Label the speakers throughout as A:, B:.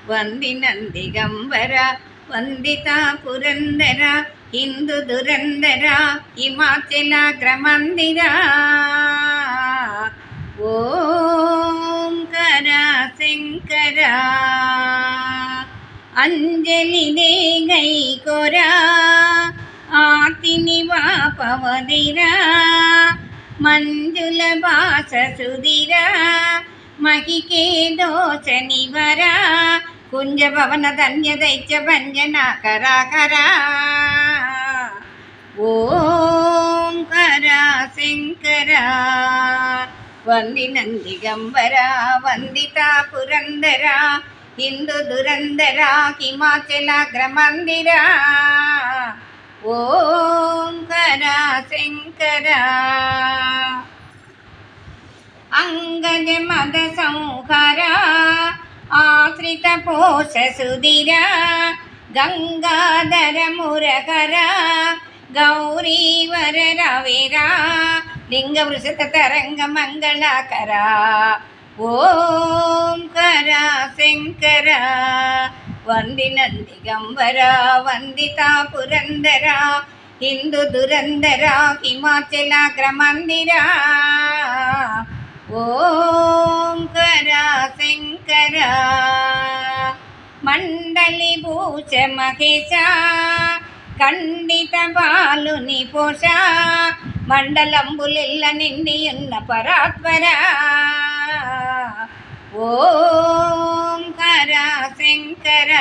A: వందినందిగంబర వందిత పురందర హిందూ దురందర హిమాచలాగ్రమందిర ఓంకర శంకర అంజలి గై కొరా ఆతిని వాపవదిరా మంజుల భాష సుధిరా మహికే దోష నివరా కుంజ భవన ధన్య దైత్య భంజన కరాకరా ఓంకర శంకర వందినందిగంబర వందిత పురందర హిందూ దురందర హిమాచలాగ్రమందిర ఓంకర శంకర అంగజ మద సంహర ఆశ్రిత పోష సుధిర గంగాధర మురకర గౌరీవర రవిరా లింగ వృషత తరంగ మంగళకర ఓంకర శంకర వందినందిగంబర వందిత పురందర హిందూ దురందర హిమాచలాగ్రమందిర ఓంకర శంకర మండలి భూష మహేశ ఖండిత బాలుని పోష మండలంబులిల్ల నిండి ఉన్న పరాత్పర ఓంకర శంకర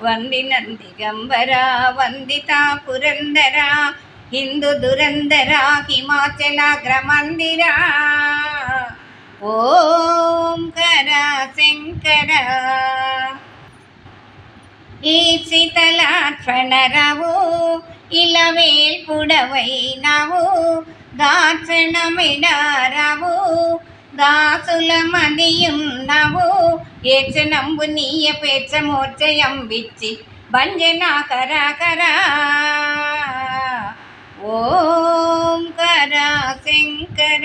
A: వందినందిగంబర వందిత పురందర హిందూ దురందర హిమాచలాగ్రమందిర ఓంకర శంకర ఈ శీతలాక్షణరవు ఇలవేల్పుడవైనవు దాక్షణమిడారవు దాసుల మదియున్నవు ఏచనంబు నీయ పేచమోర్చయం విచ్చి భంజన కరాకరా ఓంకర శంకర